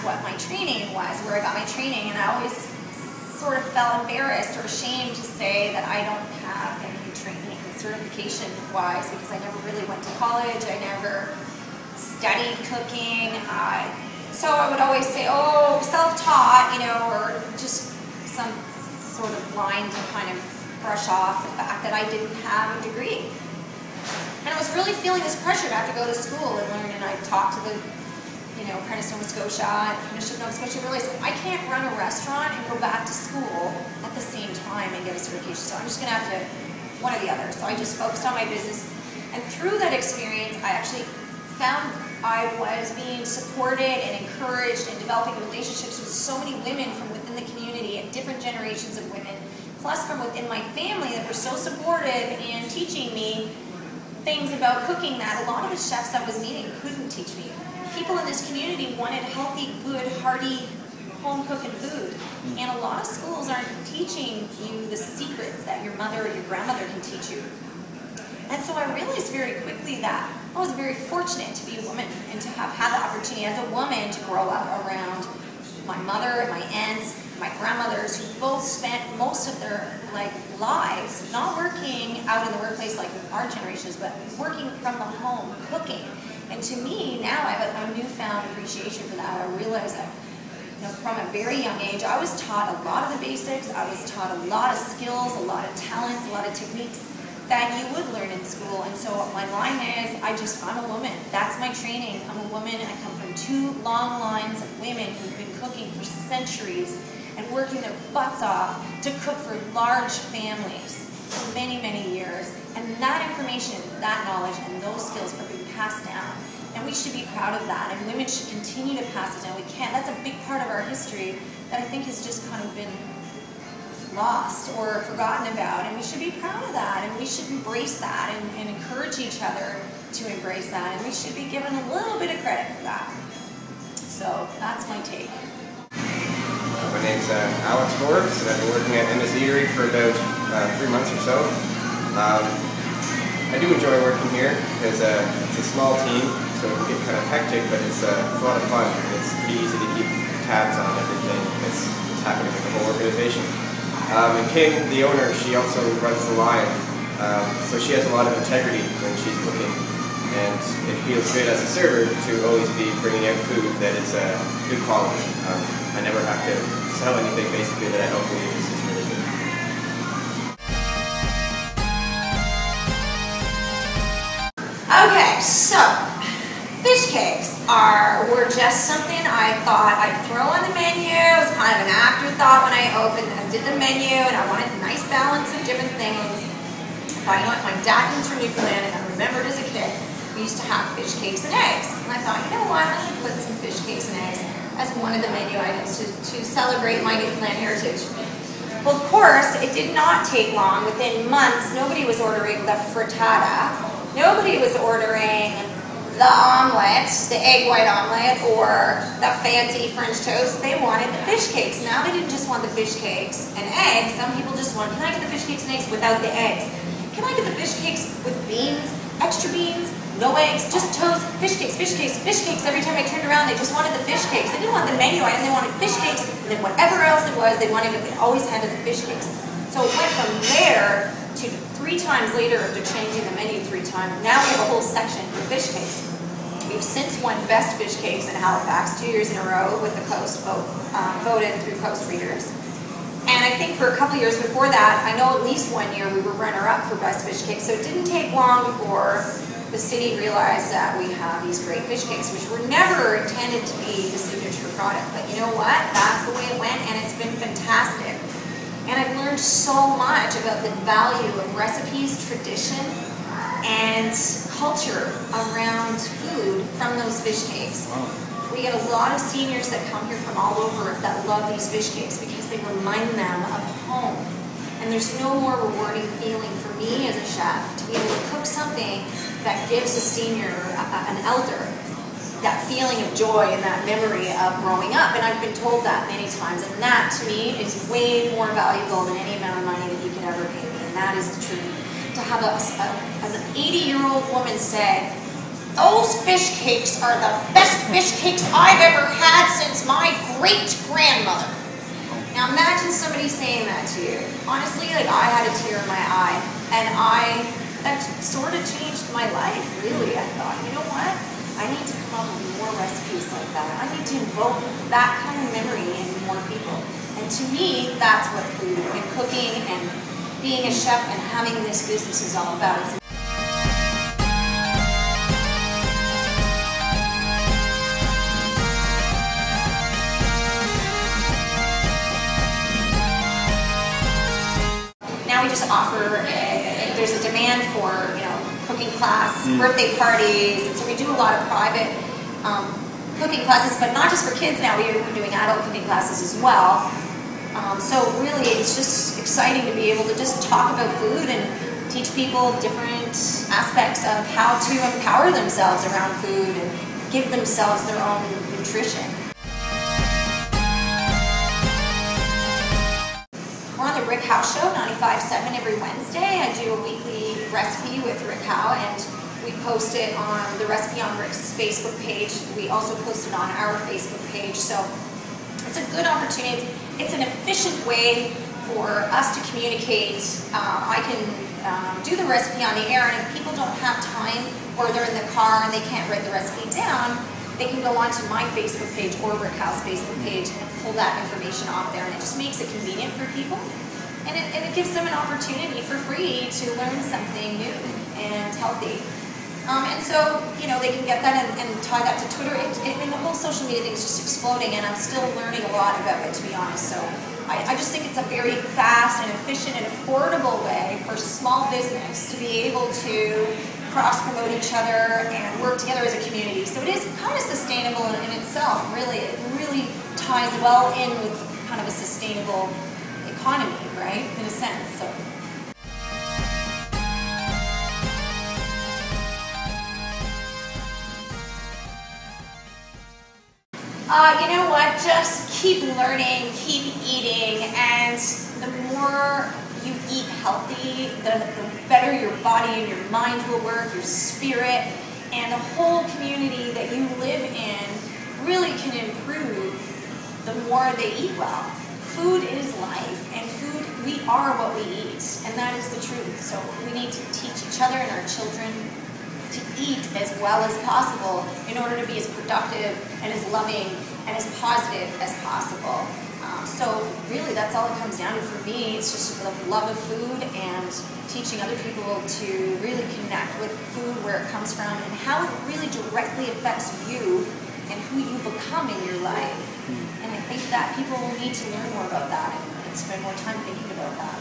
what my training was, where I got my training, and I always sort of felt embarrassed or ashamed to say that I don't have any training certification-wise, because I never really went to college, I never studied cooking, so I would always say, oh, self-taught, you know, or just some sort of line to kind of brush off the fact that I didn't have a degree. And I was really feeling this pressure to have to go to school and learn, and I talked to the, you know, apprentice Nova Scotia, and finished Nova Scotia, realized I can't run a restaurant and go back to school at the same time and get a certification, so I'm just going to have to, one or the other. So I just focused on my business, and through that experience, I actually found I was being supported and encouraged and developing relationships with so many women from within the community and different generations of women, plus from within my family that were so supportive in teaching me things about cooking that a lot of the chefs I was meeting couldn't teach me. People in this community wanted healthy, good, hearty, home-cooking food. And a lot of schools aren't teaching you the secrets that your mother or your grandmother can teach you. And so I realized very quickly that I was very fortunate to be a woman and to have had the opportunity as a woman to grow up around my mother and my aunts, my grandmothers, who both spent most of their lives not working out in the workplace like our generations, but working from the home, cooking. And to me, now I have a newfound appreciation for that. I realize that, you know, from a very young age, I was taught a lot of the basics. I was taught a lot of skills, a lot of talents, a lot of techniques that you would learn in school. And so my line is, I'm a woman. That's my training. I'm a woman, and I come from two long lines of women who've been cooking for centuries and working their butts off to cook for large families for many, many years. And that information, that knowledge, and those skills are being passed down. And we should be proud of that, and women should continue to pass it down. We can't, that's a big part of our history that I think has just kind of been lost or forgotten about, and we should be proud of that, and we should embrace that and encourage each other to embrace that, and we should be given a little bit of credit for that. So that's my take. My name's Alex Forbes, and I've been working at Eatery for about 3 months or so. I do enjoy working here because it's a small team, so it can get kind of hectic, but it's a lot of fun. It's pretty easy to keep tabs on everything that's happening with the whole organization. And Kim, the owner, she also runs the line, so she has a lot of integrity when she's cooking, and it feels good as a server to always be bringing out food that is good quality. I never have to sell anything basically that I don't believe is really good. Okay, so fish cakes were just something I thought I'd throw on the menu. It was kind of an afterthought when I did the menu, and I wanted a nice balance of different things. But you know what, my dad comes from Newfoundland, and I remembered as a kid, we used to have fish cakes and eggs. And I thought, you know what, I'm going to put some fish cakes and eggs as one of the menu items to celebrate my Newfoundland heritage. Well, of course, it did not take long. Within months, nobody was ordering the frittata. Nobody was ordering the omelet, the egg white omelet, or the fancy French toast. They wanted the fish cakes. Now they didn't just want the fish cakes and eggs. Some people just want, can I get the fish cakes and eggs without the eggs? Can I get the fish cakes with beans, extra beans, no eggs, just toast, fish cakes, fish cakes, fish cakes. Every time I turned around, they just wanted the fish cakes. They didn't want the menu item, they wanted fish cakes, and then whatever else it was, they wanted it. They always had the fish cakes. So it went from there to 3 times later after changing the menu 3 times. Now we have a whole section for fish cakes. We've since won Best Fish Cakes in Halifax 2 years in a row with the Coast voted through Coast readers. And I think for a couple years before that, I know at least 1 year we were runner-up for Best Fish Cakes. So it didn't take long before the city realized that we have these great fish cakes, which were never intended to be the signature product. But you know what? That's the way it went, and it's been fantastic. And I've learned so much about the value of recipes, tradition, and culture around food from those fish cakes. Wow. We get a lot of seniors that come here from all over that love these fish cakes because they remind them of home. And there's no more rewarding feeling for me as a chef to be able to cook something that gives a senior, an elder, that feeling of joy and that memory of growing up. And I've been told that many times, and that to me is way more valuable than any amount of money that you could ever pay me, and that is the truth. To have an 80-year-old woman say, "Those fish cakes are the best fish cakes I've ever had since my great-grandmother. Now imagine somebody saying that to you. Honestly, like, I had a tear in my eye, and that sort of changed my life, really. I thought, you know what? I need to come up with more recipes like that. I need to invoke that kind of memory in more people. And to me, that's what food and cooking and being a chef and having this business is all about. Now we just offer, there's a demand for, cooking class, birthday parties, and so we do a lot of private cooking classes, but not just for kids now, we're doing adult cooking classes as well. So really it's just exciting to be able to just talk about food and teach people different aspects of how to empower themselves around food and give themselves their own nutrition. We're on the Rick Howe Show, 95.7 every Wednesday. I do a weekly recipe with Rick Howe, and we post it on the recipe on Rick's Facebook page. We also post it on our Facebook page. So it's a good opportunity. It's an efficient way for us to communicate. I can do the recipe on the air, and if people don't have time or they're in the car and they can't write the recipe down, they can go onto my Facebook page or Rick Howe's Facebook page and pull that information off there, and it just makes it convenient for people, and it gives them an opportunity for free to learn something new and healthy. And so, they can get that and tie that to Twitter. And the whole social media thing is just exploding, and I'm still learning a lot about it, to be honest. So I just think it's a very fast and efficient and affordable way for small business to be able to cross-promote each other and work together as a community. So it is kind of sustainable in itself, really. It really ties well in with kind of a sustainable economy, right, in a sense. So. You know what, just keep learning, keep eating, and the more you eat healthy, the better your body and your mind will work, your spirit, and the whole community that you live in really can improve the more they eat well. Food is life, and food, we are what we eat, and that is the truth. So we need to teach each other and our children to eat as well as possible in order to be as productive and as loving and as positive as possible. So really that's all it comes down to for me. It's just the love of food and teaching other people to really connect with food, where it comes from, and how it really directly affects you and who you become in your life. And I think that people need to learn more about that and spend more time thinking about that.